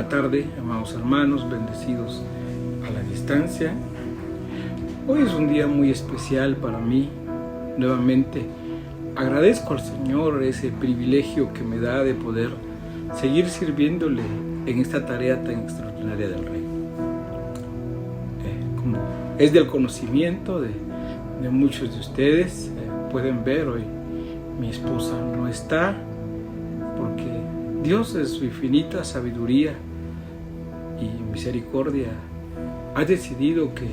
Buena tarde, amados hermanos, bendecidos a la distancia. Hoy es un día muy especial para mí. Nuevamente agradezco al Señor ese privilegio que me da de poder seguir sirviéndole en esta tarea tan extraordinaria del Rey. Como es del conocimiento de muchos de ustedes, pueden ver hoy mi esposa no está porque Dios en su infinita sabiduría y misericordia ha decidido que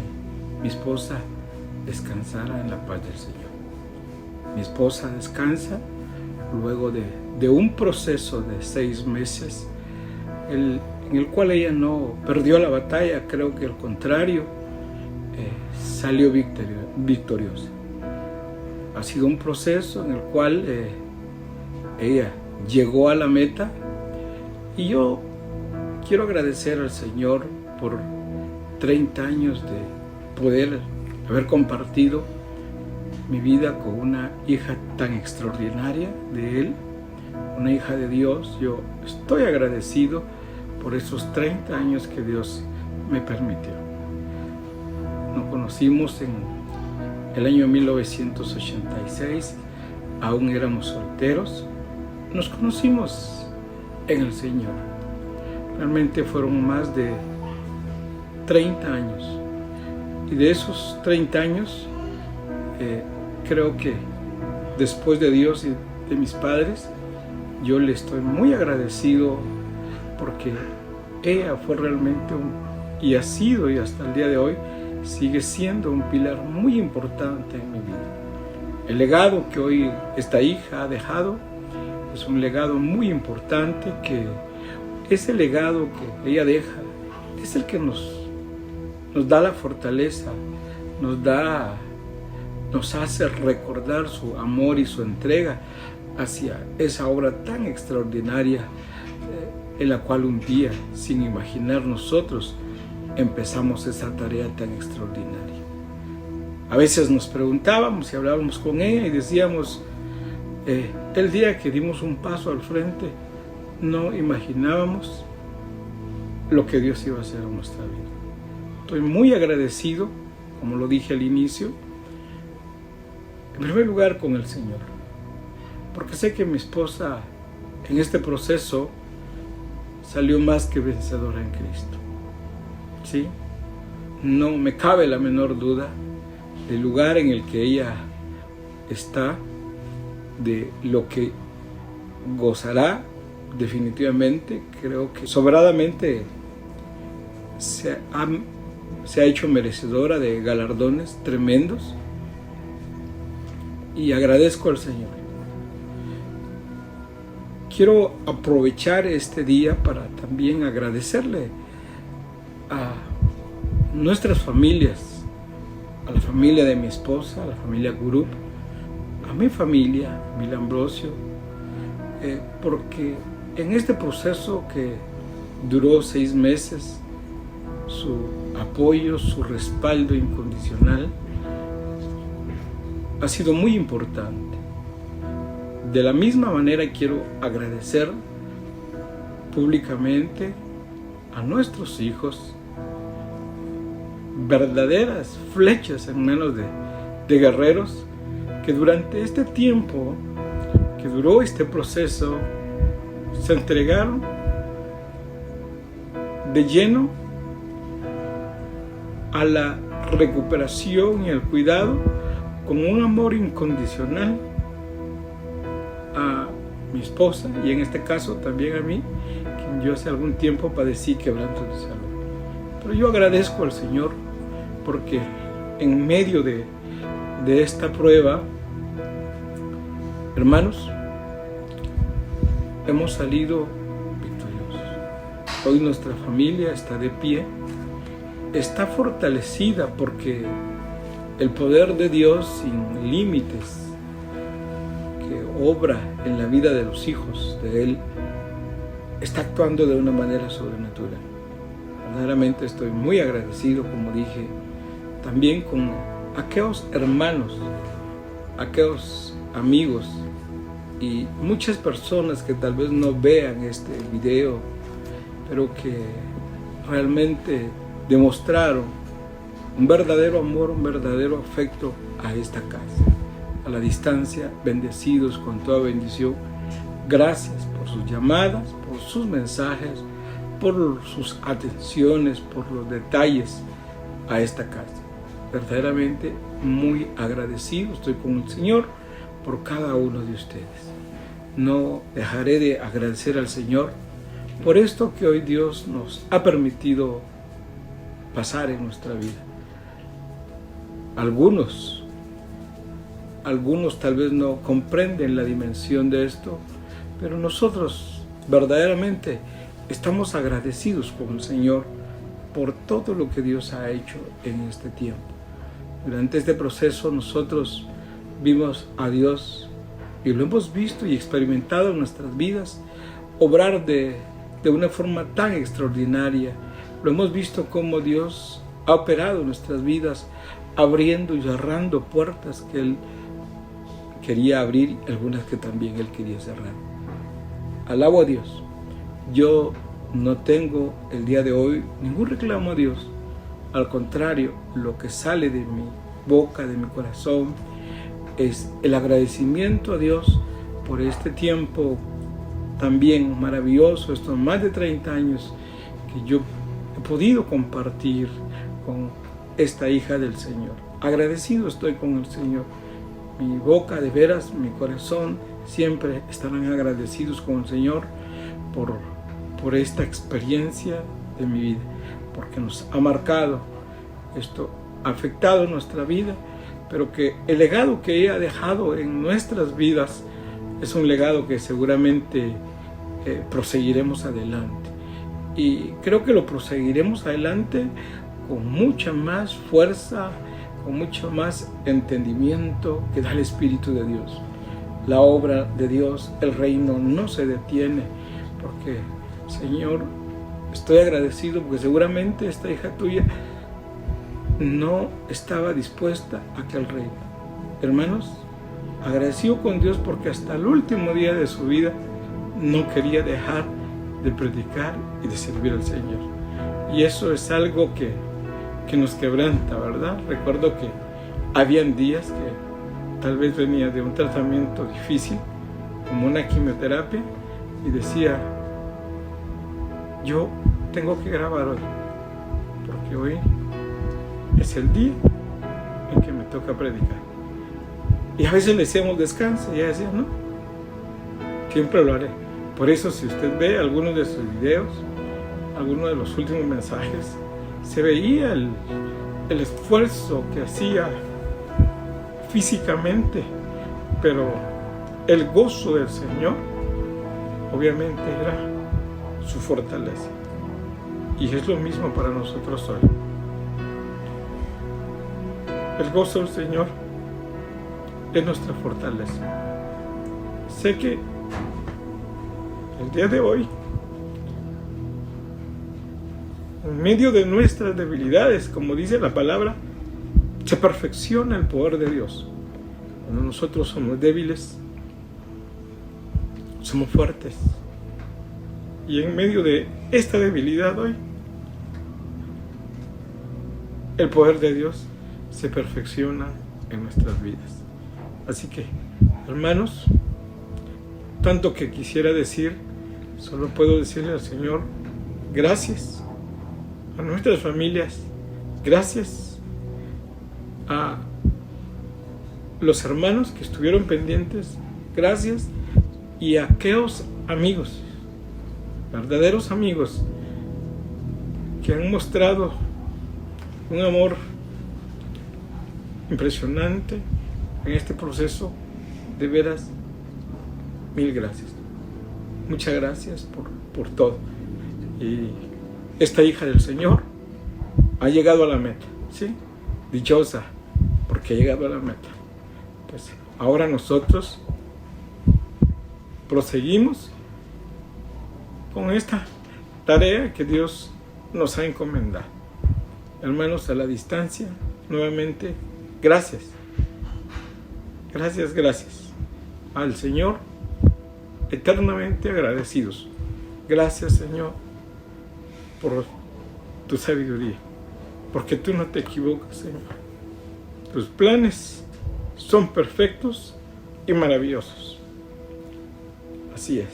mi esposa descansara en la paz del Señor. Mi esposa descansa luego de un proceso de 6 meses en el cual ella no perdió la batalla, creo que al contrario, salió victoriosa. Ha sido un proceso en el cual ella llegó a la meta y yo quiero agradecer al Señor por 30 años de poder haber compartido mi vida con una hija tan extraordinaria de Él, una hija de Dios. Yo estoy agradecido por esos 30 años que Dios me permitió. Nos conocimos en el año 1986, aún éramos solteros. Nos conocimos en el Señor. Realmente fueron más de 30 años. Y de esos 30 años, creo que después de Dios y de mis padres, yo le estoy muy agradecido porque ella fue realmente y ha sido, y hasta el día de hoy, sigue siendo un pilar muy importante en mi vida. El legado que hoy esta hija ha dejado es un legado muy importante, que ese legado que ella deja es el que nos da la fortaleza, nos hace recordar su amor y su entrega hacia esa obra tan extraordinaria en la cual un día, sin imaginar nosotros, empezamos esa tarea tan extraordinaria. A veces nos preguntábamos y hablábamos con ella y decíamos, el día que dimos un paso al frente, no imaginábamos lo que Dios iba a hacer en nuestra vida. Estoy muy agradecido, como lo dije al inicio, en primer lugar con el Señor, porque sé que mi esposa en este proceso salió más que vencedora en Cristo. ¿Sí? No me cabe la menor duda del lugar en el que ella está, de lo que gozará definitivamente. Creo que sobradamente se ha hecho merecedora de galardones tremendos y agradezco al Señor. Quiero aprovechar este día para también agradecerle a nuestras familias, a la familia de mi esposa, a la familia Gurup, a mi familia, Mil Ambrosio, porque en este proceso que duró 6 meses, su apoyo, su respaldo incondicional ha sido muy importante. De la misma manera quiero agradecer públicamente a nuestros hijos, verdaderas flechas en manos de guerreros, que durante este tiempo que duró este proceso se entregaron de lleno a la recuperación y al cuidado, con un amor incondicional a mi esposa y en este caso también a mí, quien yo hace algún tiempo padecí quebrantos de salud. Pero yo agradezco al Señor porque en medio de esta prueba, hermanos, hemos salido victoriosos. Hoy nuestra familia está de pie, está fortalecida porque el poder de Dios sin límites, que obra en la vida de los hijos de Él, está actuando de una manera sobrenatural. Verdaderamente estoy muy agradecido, como dije, también con aquellos hermanos, aquellos amigos y muchas personas que tal vez no vean este video pero que realmente demostraron un verdadero amor, un verdadero afecto a esta casa. A la distancia, bendecidos con toda bendición. Gracias por sus llamadas, por sus mensajes, por sus atenciones, por los detalles a esta casa. Verdaderamente muy agradecido estoy con el Señor por cada uno de ustedes. No dejaré de agradecer al Señor por esto que hoy Dios nos ha permitido pasar en nuestra vida. Algunos tal vez no comprenden la dimensión de esto, pero nosotros verdaderamente estamos agradecidos con el Señor por todo lo que Dios ha hecho en este tiempo. Durante este proceso nosotros vimos a Dios y lo hemos visto y experimentado en nuestras vidas obrar de una forma tan extraordinaria. Lo hemos visto cómo Dios ha operado en nuestras vidas, abriendo y cerrando puertas que Él quería abrir, algunas que también Él quería cerrar. Alabo a Dios. Yo no tengo el día de hoy ningún reclamo a Dios. Al contrario, lo que sale de mi boca, de mi corazón, es el agradecimiento a Dios por este tiempo también maravilloso, estos más de 30 años que yo he podido compartir con esta hija del Señor. Agradecido estoy con el Señor. Mi boca, de veras, mi corazón, siempre estarán agradecidos con el Señor por esta experiencia de mi vida, porque nos ha marcado, esto ha afectado nuestra vida, pero que el legado que ella ha dejado en nuestras vidas es un legado que seguramente proseguiremos adelante. Y creo que lo proseguiremos adelante con mucha más fuerza, con mucho más entendimiento que da el Espíritu de Dios. La obra de Dios, el reino no se detiene, porque, Señor, estoy agradecido porque seguramente esta hija tuya no estaba dispuesta a que el reino. Hermanos, agradecido con Dios porque hasta el último día de su vida no quería dejar de predicar y de servir al Señor. Y eso es algo que nos quebranta, ¿verdad? Recuerdo que habían días que tal vez venía de un tratamiento difícil, como una quimioterapia, y decía, yo tengo que grabar hoy, porque hoy es el día en que me toca predicar. Y a veces le decíamos descansa, y ella decía, no, siempre lo haré. Por eso, si usted ve algunos de sus videos, algunos de los últimos mensajes, se veía el esfuerzo que hacía físicamente, pero el gozo del Señor obviamente era su fortaleza. Y es lo mismo para nosotros hoy. El gozo del Señor es nuestra fortaleza. Sé que el día de hoy, en medio de nuestras debilidades, como dice la palabra, se perfecciona el poder de Dios. Cuando nosotros somos débiles, somos fuertes. Y en medio de esta debilidad hoy, el poder de Dios se perfecciona en nuestras vidas. Así que, hermanos, tanto que quisiera decir, solo puedo decirle al Señor, gracias. A nuestras familias, gracias. A los hermanos que estuvieron pendientes, gracias. Y a aquellos amigos, verdaderos amigos, que han mostrado un amor impresionante en este proceso. De veras, mil gracias. Muchas gracias por todo. Y esta hija del Señor ha llegado a la meta, ¿sí? Dichosa, porque ha llegado a la meta. Pues ahora nosotros proseguimos con esta tarea que Dios nos ha encomendado. Hermanos, a la distancia, nuevamente, gracias. Gracias, gracias. Al Señor, eternamente agradecidos. Gracias, Señor, por tu sabiduría, porque tú no te equivocas, Señor. Tus planes son perfectos y maravillosos. Así es.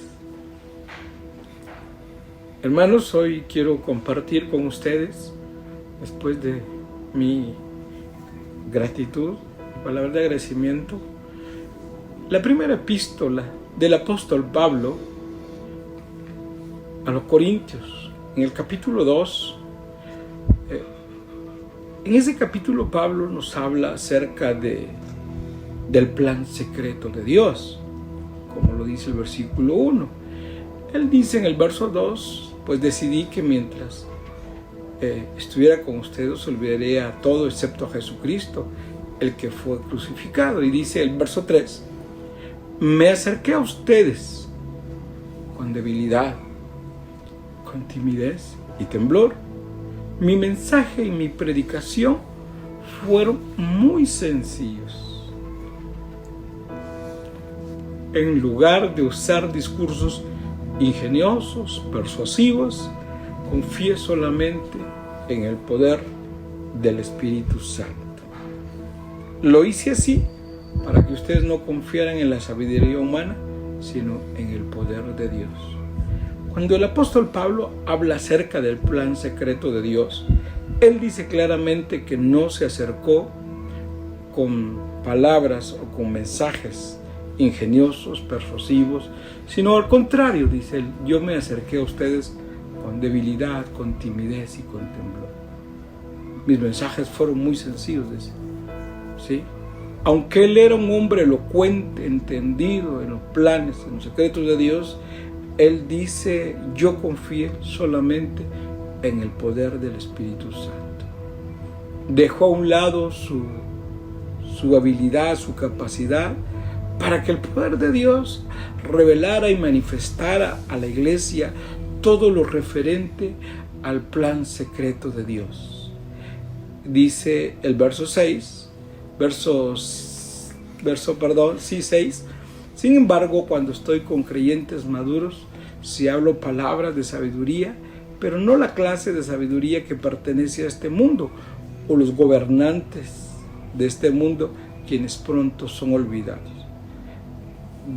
Hermanos, hoy quiero compartir con ustedes, después de mi gratitud, palabra de agradecimiento, la primera epístola del apóstol Pablo a los Corintios, en el capítulo 2. En ese capítulo Pablo nos habla acerca del plan secreto de Dios, como lo dice el versículo 1. Él dice en el verso 2, pues decidí que mientras estuviera con ustedes os olvidaré a todo excepto a Jesucristo, el que fue crucificado. Y dice el verso 3, me acerqué a ustedes con debilidad, con timidez y temblor. Mi mensaje y mi predicación fueron muy sencillos. En lugar de usar discursos ingeniosos, persuasivos, confié solamente en el poder del Espíritu Santo. Lo hice así para que ustedes no confiaran en la sabiduría humana, sino en el poder de Dios. Cuando el apóstol Pablo habla acerca del plan secreto de Dios, él dice claramente que no se acercó con palabras o con mensajes ingeniosos, persuasivos, sino al contrario, dice él, yo me acerqué a ustedes con debilidad, con timidez y con temblor. Mis mensajes fueron muy sencillos, dice, ¿sí? Aunque él era un hombre elocuente, entendido en los planes, en los secretos de Dios, él dice, yo confié solamente en el poder del Espíritu Santo. Dejó a un lado su habilidad, su capacidad, para que el poder de Dios revelara y manifestara a la iglesia todo lo referente al plan secreto de Dios. Dice el verso 6, 6. Sin embargo, cuando estoy con creyentes maduros, si hablo palabras de sabiduría, pero no la clase de sabiduría que pertenece a este mundo, o los gobernantes de este mundo, quienes pronto son olvidados.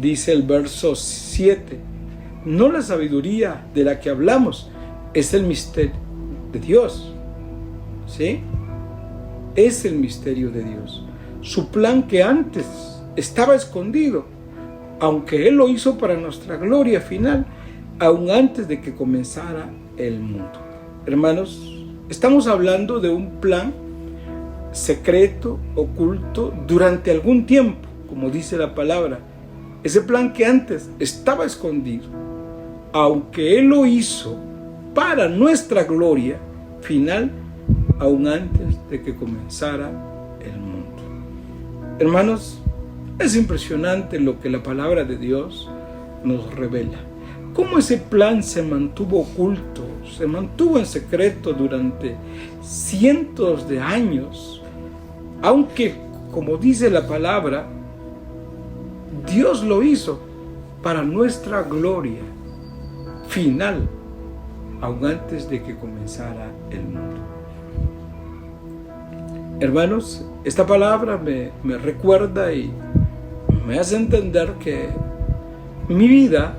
Dice el verso 7, no la sabiduría de la que hablamos, es el misterio de Dios, ¿sí? Es el misterio de Dios. Su plan que antes estaba escondido, aunque Él lo hizo para nuestra gloria final, aún antes de que comenzara el mundo. Hermanos, estamos hablando de un plan secreto, oculto, durante algún tiempo, como dice la palabra. Ese plan que antes estaba escondido, aunque Él lo hizo para nuestra gloria final, aún antes de que comenzara el mundo. Hermanos, es impresionante lo que la palabra de Dios nos revela. Cómo ese plan se mantuvo oculto, se mantuvo en secreto durante cientos de años, aunque, como dice la palabra, Dios lo hizo para nuestra gloria final, aún antes de que comenzara el mundo. Hermanos, esta palabra me recuerda y me hace entender que mi vida,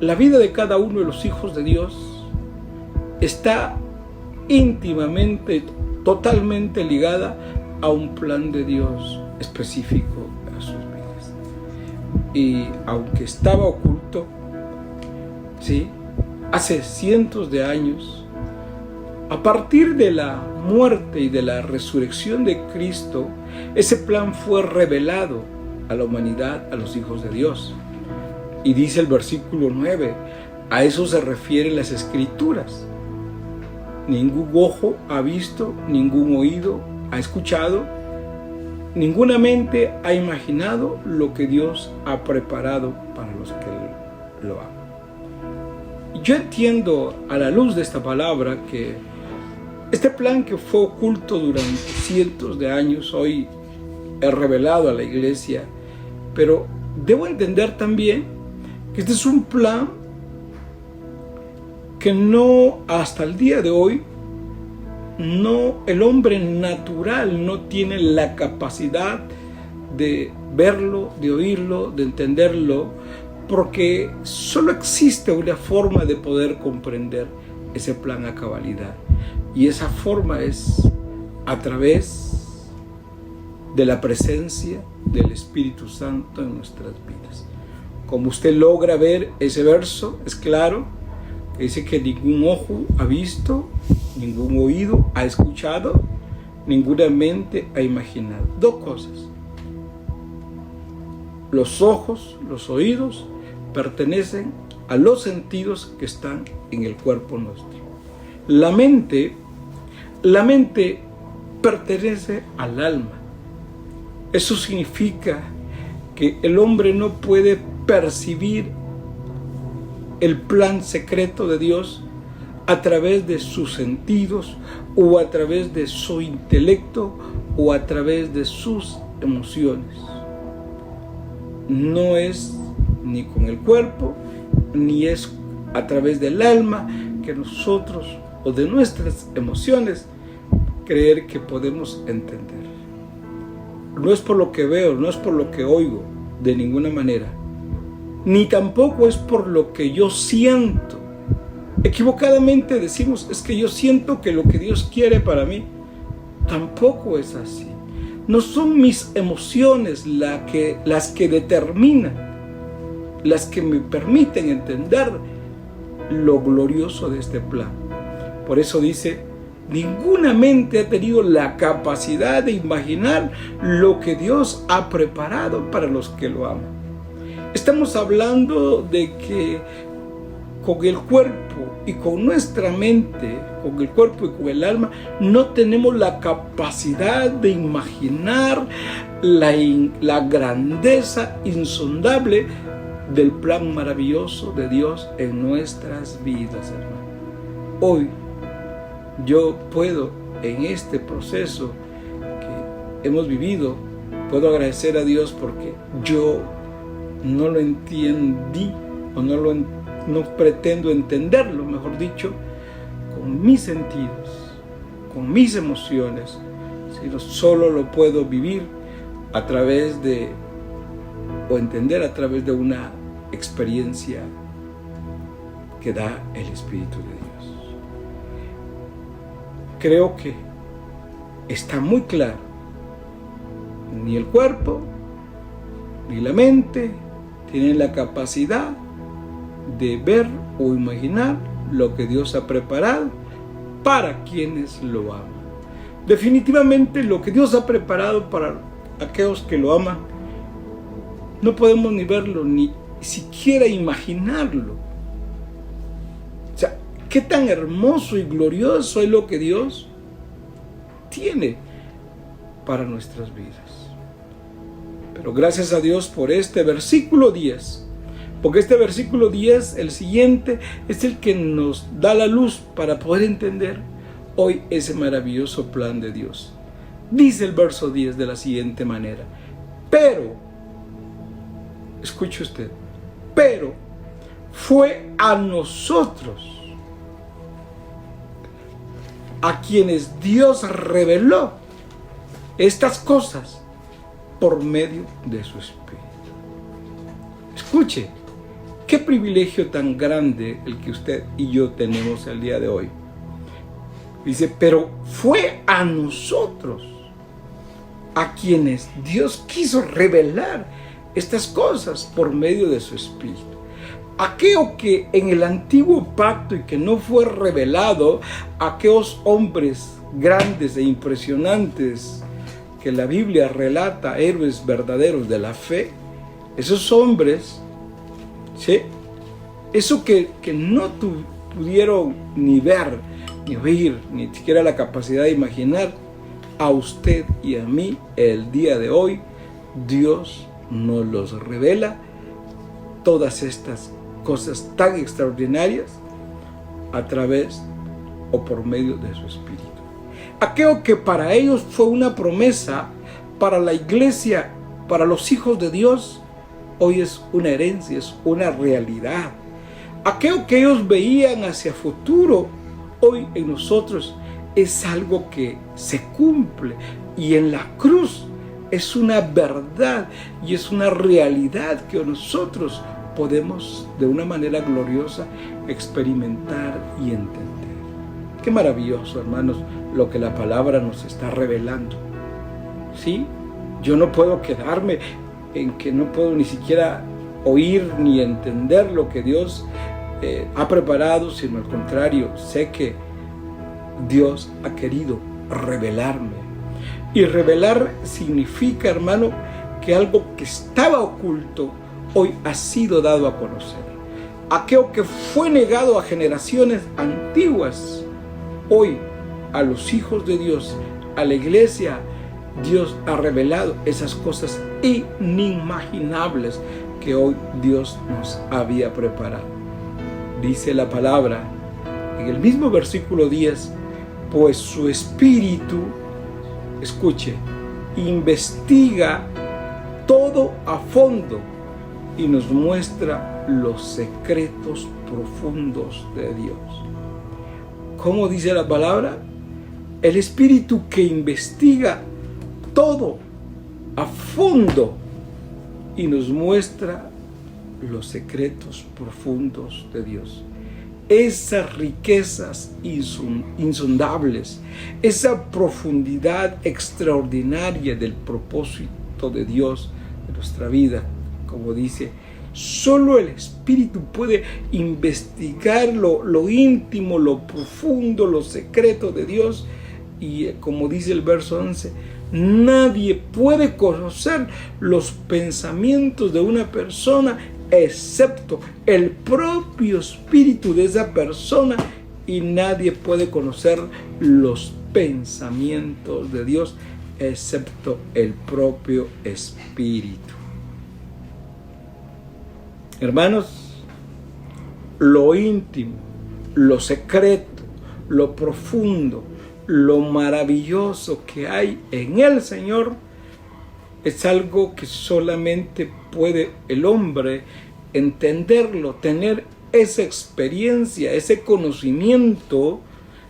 la vida de cada uno de los hijos de Dios, está íntimamente, totalmente ligada a un plan de Dios específico a sus vidas. Y aunque estaba oculto, ¿sí?, hace cientos de años, a partir de la muerte y de la resurrección de Cristo, ese plan fue revelado a la humanidad, a los hijos de Dios. Y dice el versículo 9, a eso se refieren las Escrituras. Ningún ojo ha visto, ningún oído ha escuchado, ninguna mente ha imaginado lo que Dios ha preparado para los que lo aman. Yo entiendo a la luz de esta palabra que este plan que fue oculto durante cientos de años hoy es revelado a la iglesia, pero debo entender también que este es un plan que no, hasta el día de hoy, el hombre natural no tiene la capacidad de verlo, de oírlo, de entenderlo, porque solo existe una forma de poder comprender ese plan a cabalidad. Y esa forma es a través de la presencia del Espíritu Santo en nuestras vidas. Como usted logra ver ese verso, es claro, que dice que ningún ojo ha visto, ningún oído ha escuchado, ninguna mente ha imaginado. Dos cosas. Los ojos, los oídos, pertenecen a los sentidos que están en el cuerpo nuestro. La mente pertenece al alma. Eso significa que el hombre no puede percibir el plan secreto de Dios a través de sus sentidos o a través de su intelecto o a través de sus emociones. No es ni con el cuerpo, ni es a través del alma que nosotros, o de nuestras emociones, creer que podemos entender. No es por lo que veo, no es por lo que oigo, de ninguna manera. Ni tampoco es por lo que yo siento. Equivocadamente decimos, es que yo siento que lo que Dios quiere para mí. Tampoco es así. No son mis emociones las que determinan, las que me permiten entender lo glorioso de este plan. Por eso dice, ninguna mente ha tenido la capacidad de imaginar lo que Dios ha preparado para los que lo aman. Estamos hablando de que con el cuerpo y con nuestra mente, con el cuerpo y con el alma, no tenemos la capacidad de imaginar la grandeza insondable del plan maravilloso de Dios en nuestras vidas, hermano. Hoy yo puedo, en este proceso que hemos vivido, puedo agradecer a Dios porque yo no lo entendí o no pretendo entenderlo, mejor dicho, con mis sentidos, con mis emociones, sino solo lo puedo vivir a través de, o entender a través de una experiencia que da el Espíritu de Dios. Creo que está muy claro, ni el cuerpo ni la mente tienen la capacidad de ver o imaginar lo que Dios ha preparado para quienes lo aman. Definitivamente lo que Dios ha preparado para aquellos que lo aman, no podemos ni verlo, ni siquiera imaginarlo. O sea, qué tan hermoso y glorioso es lo que Dios tiene para nuestras vidas. Pero gracias a Dios por este versículo 10, porque este versículo 10, el siguiente, es el que nos da la luz para poder entender hoy ese maravilloso plan de Dios. Dice el verso 10 de la siguiente manera: pero, escuche usted, pero fue a nosotros a quienes Dios reveló estas cosas por medio de su Espíritu. Escuche, qué privilegio tan grande el que usted y yo tenemos el día de hoy. Dice, pero fue a nosotros a quienes Dios quiso revelar estas cosas por medio de su Espíritu. Aquello que en el antiguo pacto y que no fue revelado a aquellos hombres grandes e impresionantes que la Biblia relata, héroes verdaderos de la fe, esos hombres, ¿sí?, eso que no pudieron ni ver, ni oír, ni siquiera la capacidad de imaginar, a usted y a mí el día de hoy, Dios nos los revela, todas estas cosas tan extraordinarias a través o por medio de su Espíritu. Aquello que para ellos fue una promesa, para la iglesia, para los hijos de Dios, hoy es una herencia, es una realidad. Aquello que ellos veían hacia futuro, hoy en nosotros es algo que se cumple, y en la cruz es una verdad y es una realidad que nosotros podemos de una manera gloriosa experimentar y entender. Qué maravilloso, hermanos, lo que la palabra nos está revelando. ¿Sí? Yo no puedo quedarme en que no puedo ni siquiera oír ni entender lo que Dios ha preparado, sino al contrario, sé que Dios ha querido revelarme. Y revelar significa, hermano, que algo que estaba oculto hoy ha sido dado a conocer. Aquello que fue negado a generaciones antiguas, hoy a los hijos de Dios, a la iglesia, Dios ha revelado esas cosas inimaginables que hoy Dios nos había preparado. Dice la palabra en el mismo versículo 10, pues su espíritu, escuche, investiga todo a fondo y nos muestra los secretos profundos de Dios. ¿Cómo dice la palabra? El espíritu que investiga todo a fondo y nos muestra los secretos profundos de Dios. Esas riquezas insondables, esa profundidad extraordinaria del propósito de Dios en nuestra vida, como dice, solo el Espíritu puede investigar lo íntimo, lo profundo, lo secreto de Dios. Y como dice el verso 11, nadie puede conocer los pensamientos de una persona excepto el propio espíritu de esa persona, y nadie puede conocer los pensamientos de Dios excepto el propio espíritu. Hermanos, lo íntimo, lo secreto, lo profundo, lo maravilloso que hay en el Señor es algo que solamente puede el hombre entenderlo, tener esa experiencia, ese conocimiento,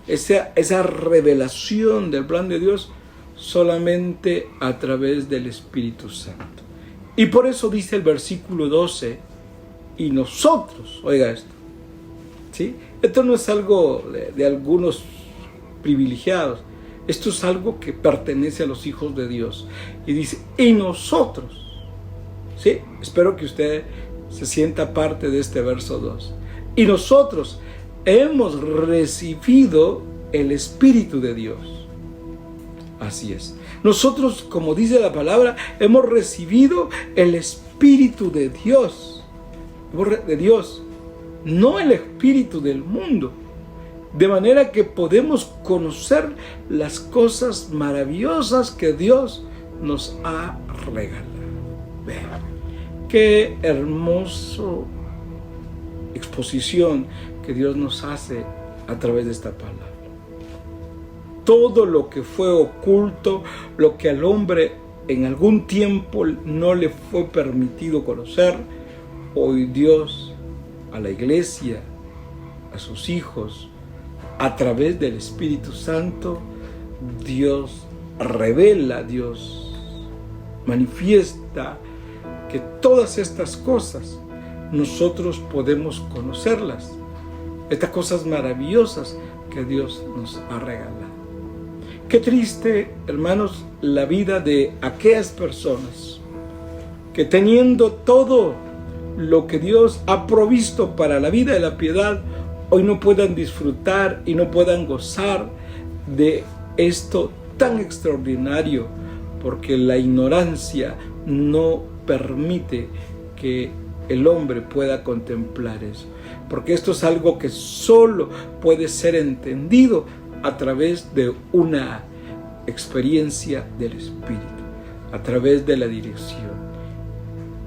esa revelación del plan de Dios solamente a través del Espíritu Santo. Y por eso dice el versículo 12, y nosotros, oiga esto, ¿sí? Esto no es algo de algunos privilegiados. Esto es algo que pertenece a los hijos de Dios. Y dice, y nosotros, ¿sí? Espero que usted se sienta parte de este verso 2. Y nosotros hemos recibido el Espíritu de Dios. Así es. Nosotros, como dice la palabra, hemos recibido el Espíritu de Dios. De Dios, no el espíritu del mundo. De manera que podemos conocer las cosas maravillosas que Dios nos ha regalado. Vean, qué hermosa exposición que Dios nos hace a través de esta palabra. Todo lo que fue oculto, lo que al hombre en algún tiempo no le fue permitido conocer, hoy Dios a la iglesia, a sus hijos, a través del Espíritu Santo, Dios revela, Dios manifiesta que todas estas cosas nosotros podemos conocerlas. Estas cosas maravillosas que Dios nos ha regalado. Qué triste, hermanos, la vida de aquellas personas que teniendo todo lo que Dios ha provisto para la vida de la piedad, hoy no puedan disfrutar y no puedan gozar de esto tan extraordinario, porque la ignorancia no permite que el hombre pueda contemplar eso, porque esto es algo que solo puede ser entendido a través de una experiencia del Espíritu, a través de la dirección.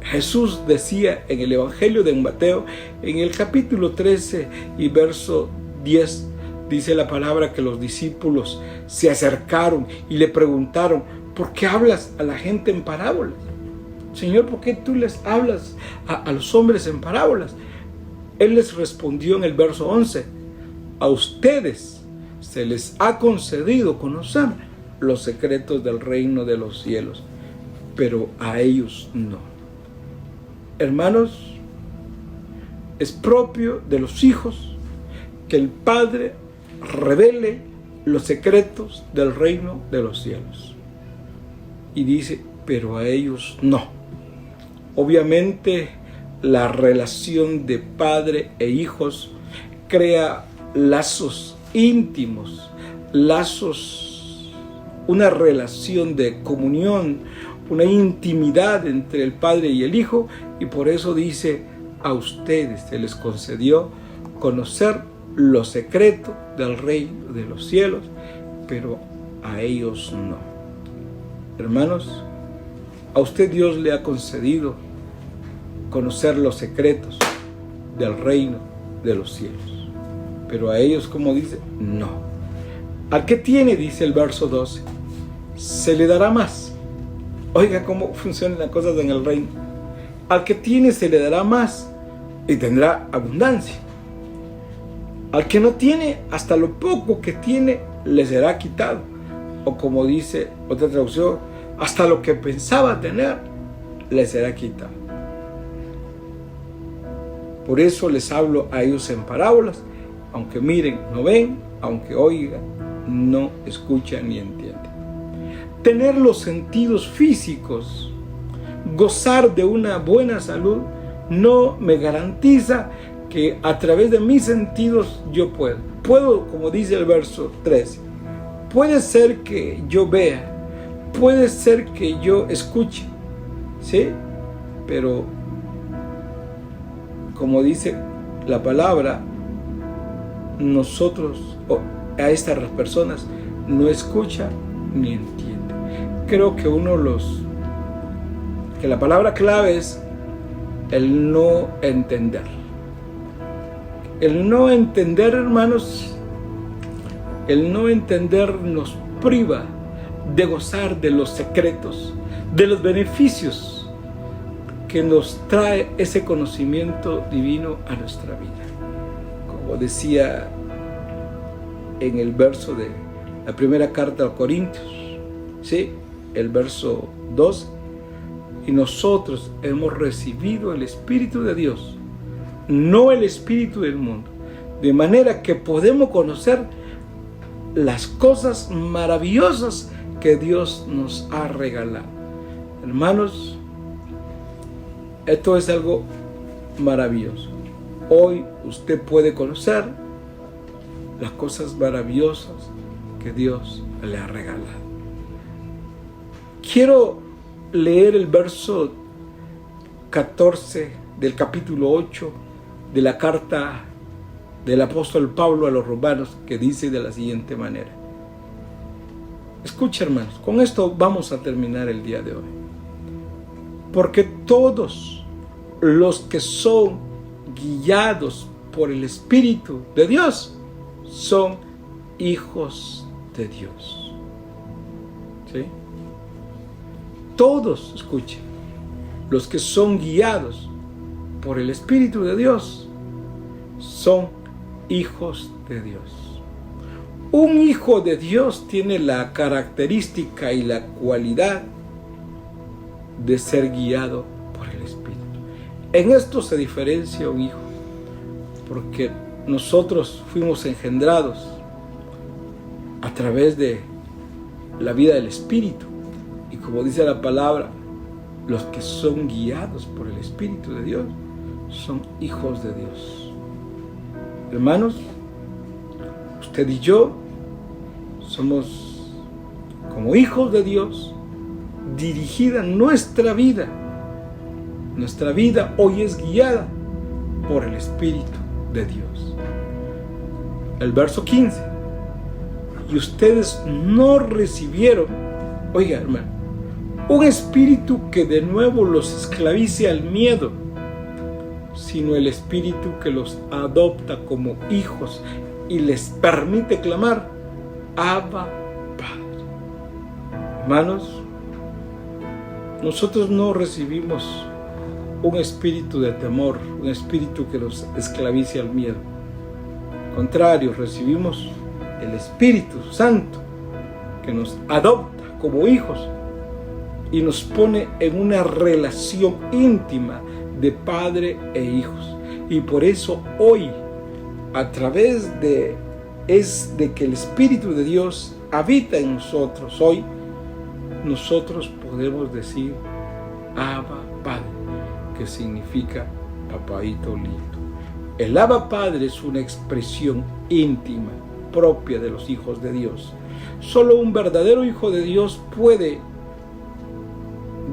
Jesús decía en el Evangelio de Mateo, en el capítulo 13 y verso 10, dice la palabra que los discípulos se acercaron y le preguntaron, ¿por qué hablas a la gente en parábolas? Señor, ¿por qué tú les hablas a los hombres en parábolas? Él les respondió en el verso 11: a ustedes se les ha concedido conocer los secretos del reino de los cielos, pero a ellos no. Hermanos, es propio de los hijos que el Padre revele los secretos del reino de los cielos. Y dice, pero a ellos no. Obviamente, la relación de padre e hijos crea lazos íntimos, una relación de comunión, una intimidad entre el padre y el hijo, y por eso dice, a ustedes se les concedió conocer los secretos del reino de los cielos, pero a ellos no. Hermanos, a usted Dios le ha concedido conocer los secretos del reino de los cielos, pero a ellos, como dice, no. Al que tiene, dice el verso 12, se le dará más. Oiga cómo funcionan las cosas en el reino. Al que tiene se le dará más y tendrá abundancia. Al que no tiene, hasta lo poco que tiene le será quitado. O como dice otra traducción, hasta lo que pensaba tener le será quitado. Por eso les hablo a ellos en parábolas, aunque miren, no ven, aunque oigan, no escuchan ni entienden. Tener los sentidos físicos, gozar de una buena salud, no me garantiza que a través de mis sentidos yo puedo. Puedo, como dice el verso 13, puede ser que yo vea, puede ser que yo escuche, ¿sí? Pero, como dice la palabra, nosotros, a estas personas, no escucha ni entiende. Creo que que la palabra clave es el no entender. El no entender, hermanos, el no entender nos priva de gozar de los secretos, de los beneficios que nos trae ese conocimiento divino a nuestra vida. Como decía en el verso de la primera carta a los Corintios, ¿sí? El verso 2, y nosotros hemos recibido el Espíritu de Dios, no el espíritu del mundo, de manera que podemos conocer las cosas maravillosas que Dios nos ha regalado. Hermanos, esto es algo maravilloso. Hoy usted puede conocer las cosas maravillosas que Dios le ha regalado. Quiero leer el verso 14 del capítulo 8 de la carta del apóstol Pablo a los romanos, que dice de la siguiente manera. Escucha, hermanos, con esto vamos a terminar el día de hoy. Porque todos los que son guiados por el Espíritu de Dios son hijos de Dios. ¿Sí? Todos, escuchen, los que son guiados por el Espíritu de Dios son hijos de Dios. Un hijo de Dios tiene la característica y la cualidad de ser guiado por el Espíritu. En esto se diferencia un hijo, porque nosotros fuimos engendrados a través de la vida del Espíritu. Y como dice la palabra, los que son guiados por el Espíritu de Dios son hijos de Dios. Hermanos, usted y yo somos como hijos de Dios, dirigida nuestra vida. Nuestra vida hoy es guiada por el Espíritu de Dios. El verso 15. Y ustedes no recibieron, oiga hermano, un espíritu que de nuevo los esclavice al miedo, sino el espíritu que los adopta como hijos y les permite clamar, Abba, Padre. Hermanos, nosotros no recibimos un espíritu de temor, un espíritu que nos esclavice al miedo. Al contrario, recibimos el Espíritu Santo que nos adopta como hijos y nos pone en una relación íntima de padre e hijos. Y por eso hoy, a través de que el Espíritu de Dios habita en nosotros, hoy nosotros podemos decir Abba Padre, que significa papaito lindo. El Abba Padre es una expresión íntima, propia de los hijos de Dios. Solo un verdadero hijo de Dios puede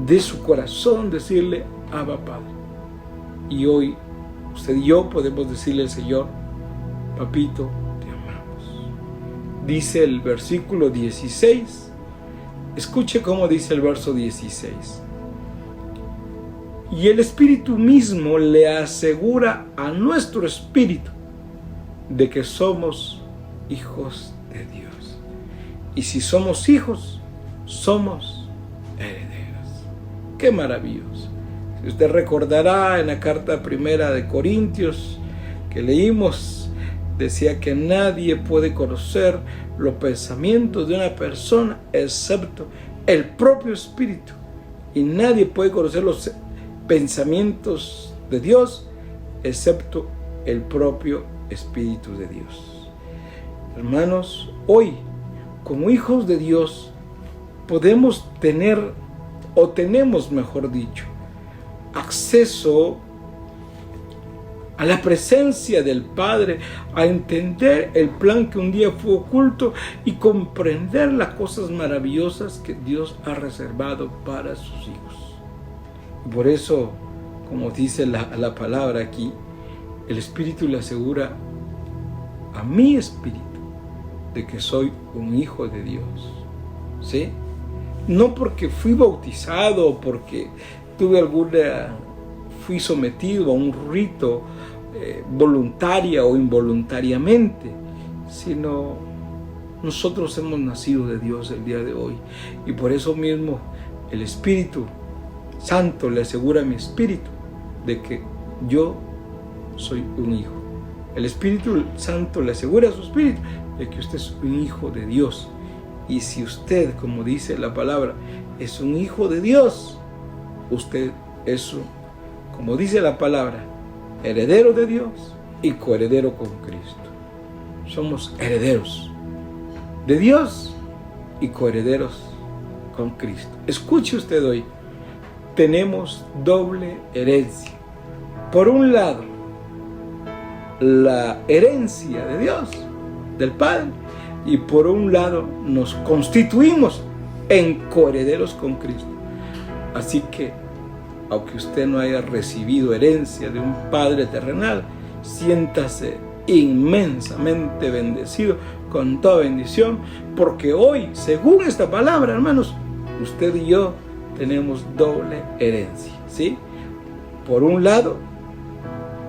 de su corazón decirle Abba Padre. Y hoy usted y yo podemos decirle al Señor, papito, te amamos. Dice el versículo 16. Escuche cómo dice el verso 16. Y el Espíritu mismo le asegura a nuestro espíritu de que somos hijos de Dios. Y si somos hijos, somos herederos. ¡Qué maravilloso! Si usted recordará en la carta primera de Corintios que leímos, decía que nadie puede conocer los pensamientos de una persona excepto el propio Espíritu. Y nadie puede conocer los pensamientos de Dios excepto el propio Espíritu de Dios. Hermanos, hoy, como hijos de Dios, podemos tener, o tenemos, mejor dicho, acceso a la presencia del Padre, a entender el plan que un día fue oculto y comprender las cosas maravillosas que Dios ha reservado para sus hijos. Y por eso, como dice la palabra aquí, el Espíritu le asegura a mi espíritu de que soy un hijo de Dios. ¿Sí? No porque fui bautizado o porque fui sometido a un rito voluntaria o involuntariamente, sino nosotros hemos nacido de Dios el día de hoy. Y por eso mismo el Espíritu Santo le asegura a mi espíritu de que yo soy un hijo. El Espíritu Santo le asegura a su espíritu de que usted es un hijo de Dios. Y si usted, como dice la palabra, es un hijo de Dios, usted es, como dice la palabra, heredero de Dios y coheredero con Cristo. Somos herederos de Dios y coherederos con Cristo. Escuche usted hoy, tenemos doble herencia. Por un lado, la herencia de Dios, del Padre, y por un lado nos constituimos en coherederos con Cristo. Así que, aunque usted no haya recibido herencia de un Padre terrenal, siéntase inmensamente bendecido con toda bendición, porque hoy, según esta palabra, hermanos, usted y yo tenemos doble herencia, ¿sí? Por un lado,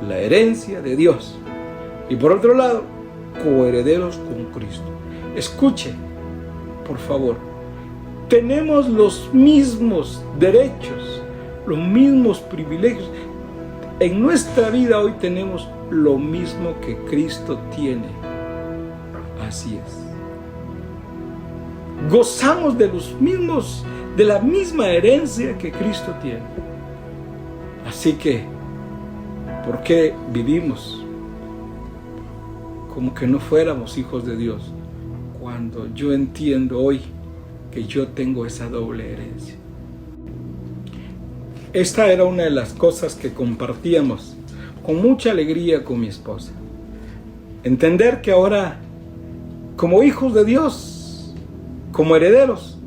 la herencia de Dios, y por otro lado, coherederos con Cristo. Escuche, por favor, tenemos los mismos derechos, los mismos privilegios. En nuestra vida hoy tenemos lo mismo que Cristo tiene. Así es. Gozamos de la misma herencia que Cristo tiene. Así que, ¿por qué vivimos como que no fuéramos hijos de Dios cuando yo entiendo hoy que yo tengo esa doble herencia? Esta era una de las cosas que compartíamos con mucha alegría con mi esposa. Entender que ahora, como hijos de Dios, como herederos,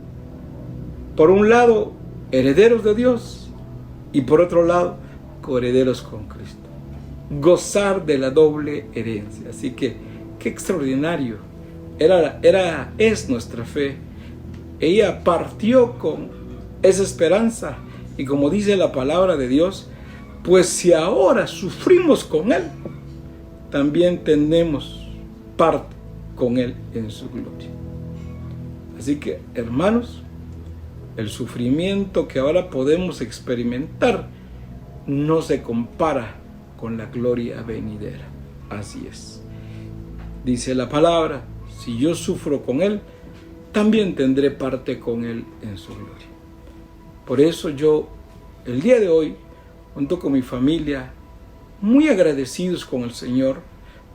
por un lado, herederos de Dios, y por otro lado, coherederos con Cristo. Gozar de la doble herencia. Así que, qué extraordinario. Es nuestra fe. Ella partió con esa esperanza. Y como dice la palabra de Dios, pues si ahora sufrimos con Él, también tenemos parte con Él en su gloria. Así que, hermanos, el sufrimiento que ahora podemos experimentar no se compara con la gloria venidera. Así es. Dice la palabra, si yo sufro con Él, también tendré parte con Él en su gloria. Por eso yo, el día de hoy, junto con mi familia, muy agradecidos con el Señor,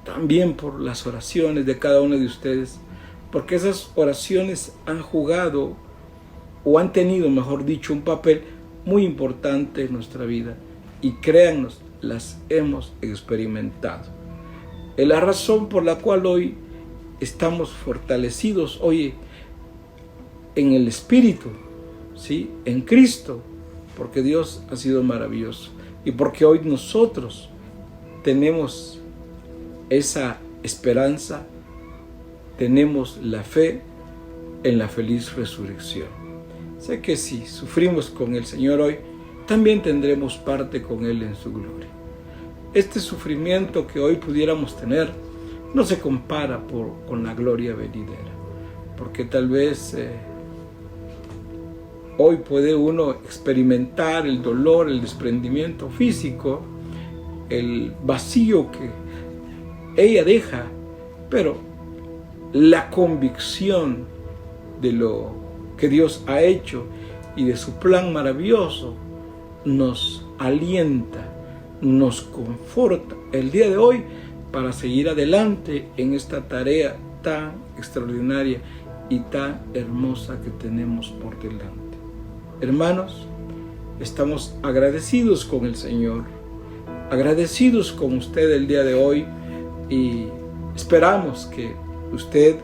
también por las oraciones de cada uno de ustedes, porque esas oraciones han jugado, o han tenido, mejor dicho, un papel muy importante en nuestra vida. Y créannos, las hemos experimentado. Es la razón por la cual hoy estamos fortalecidos, hoy en el Espíritu, ¿sí? En Cristo, porque Dios ha sido maravilloso y porque hoy nosotros tenemos esa esperanza, tenemos la fe en la feliz resurrección. Sé que si sufrimos con el Señor hoy, también tendremos parte con Él en su gloria. Este sufrimiento que hoy pudiéramos tener no se compara con la gloria venidera, porque tal vez hoy puede uno experimentar el dolor, el desprendimiento físico, el vacío que ella deja, pero la convicción de lo que Dios ha hecho y de su plan maravilloso nos alienta, nos conforta el día de hoy para seguir adelante en esta tarea tan extraordinaria y tan hermosa que tenemos por delante. Hermanos, estamos agradecidos con el Señor, agradecidos con usted el día de hoy y esperamos que usted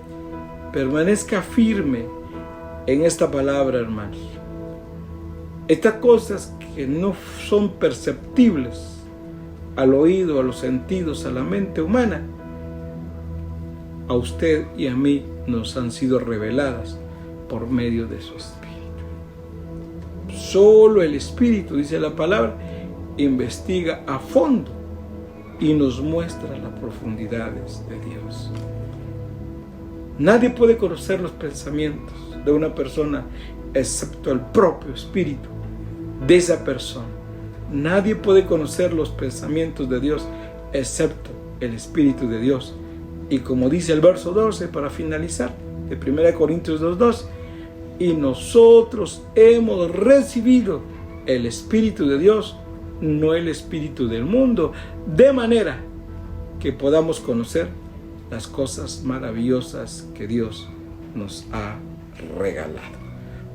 permanezca firme en esta palabra, hermanos. Estas cosas que no son perceptibles al oído, a los sentidos, a la mente humana, a usted y a mí nos han sido reveladas por medio de su Espíritu. Solo el Espíritu, dice la palabra, investiga a fondo y nos muestra las profundidades de Dios. Nadie puede conocer los pensamientos de una persona excepto el propio Espíritu de esa persona. Nadie puede conocer los pensamientos de Dios excepto el Espíritu de Dios. Y como dice el verso 12 para finalizar, de 1 Corintios 2:12, y nosotros hemos recibido el Espíritu de Dios, no el espíritu del mundo, de manera que podamos conocer las cosas maravillosas que Dios nos ha regalado.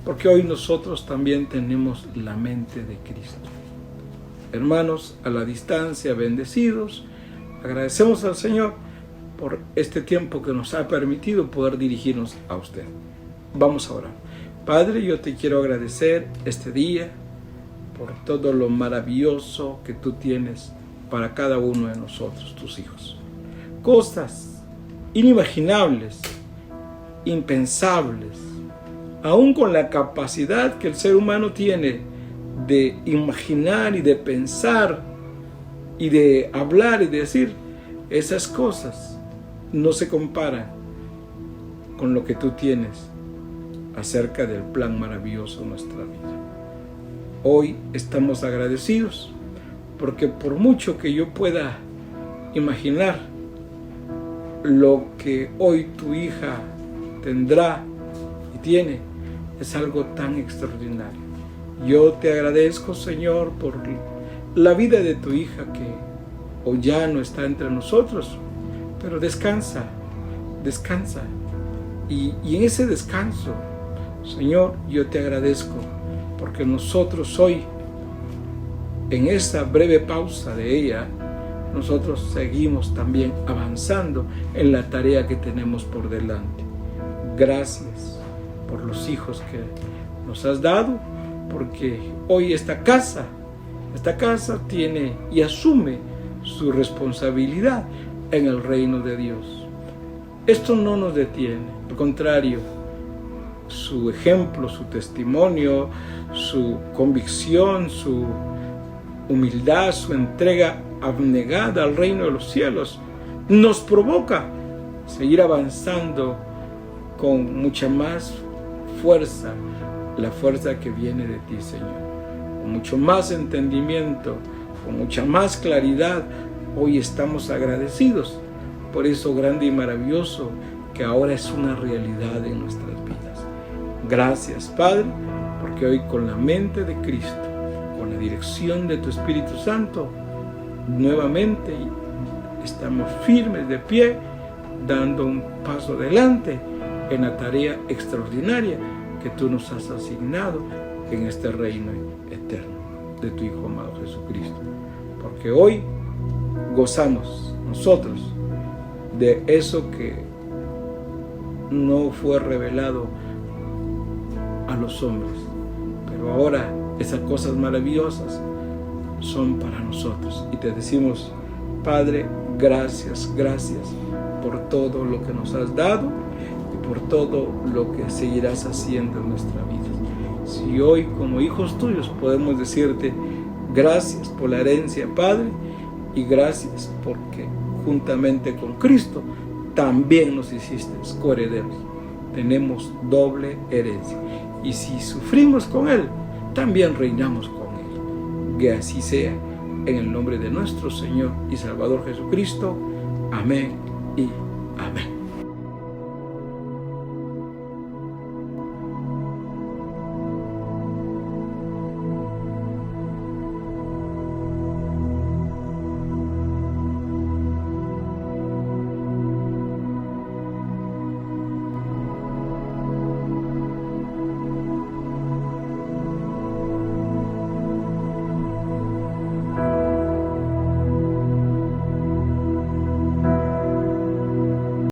Porque hoy nosotros también tenemos la mente de Cristo. Hermanos, a la distancia, bendecidos, agradecemos al Señor por este tiempo que nos ha permitido poder dirigirnos a usted. Vamos a orar. Padre, yo te quiero agradecer este día por todo lo maravilloso que tú tienes para cada uno de nosotros, tus hijos. Cosas inimaginables, impensables, aún con la capacidad que el ser humano tiene de imaginar y de pensar y de hablar y de decir, esas cosas no se comparan con lo que tú tienes acerca del plan maravilloso de nuestra vida. Hoy estamos agradecidos porque por mucho que yo pueda imaginar lo que hoy tu hija tendrá y tiene, es algo tan extraordinario. Yo te agradezco, Señor, por la vida de tu hija que hoy ya no está entre nosotros, pero descansa. Y en ese descanso, Señor, yo te agradezco porque nosotros hoy, en esta breve pausa de ella, nosotros seguimos también avanzando en la tarea que tenemos por delante. Gracias por los hijos que nos has dado, porque hoy esta casa tiene y asume su responsabilidad en el reino de Dios. Esto no nos detiene, al contrario, su ejemplo, su testimonio, su convicción, su humildad, su entrega abnegada al reino de los cielos, nos provoca seguir avanzando con mucha más fuerza, la fuerza que viene de ti, Señor, con mucho más entendimiento con mucha más claridad. Hoy estamos agradecidos por eso grande y maravilloso que ahora es una realidad en nuestras vidas. Gracias, Padre, porque hoy con la mente de Cristo, con la dirección de tu Espíritu Santo, nuevamente estamos firmes de pie, dando un paso adelante en la tarea extraordinaria que tú nos has asignado en este reino eterno de tu Hijo amado Jesucristo. Porque hoy gozamos nosotros de eso que no fue revelado a los hombres, pero ahora esas cosas maravillosas son para nosotros. Y te decimos, Padre, gracias, gracias por todo lo que nos has dado y por todo lo que seguirás haciendo en nuestra vida. Si hoy como hijos tuyos podemos decirte gracias por la herencia, Padre, y gracias porque juntamente con Cristo también nos hiciste coherederos. Tenemos doble herencia, y si sufrimos con Él, también reinamos con Él. Que así sea, en el nombre de nuestro Señor y Salvador Jesucristo. Amén y amén.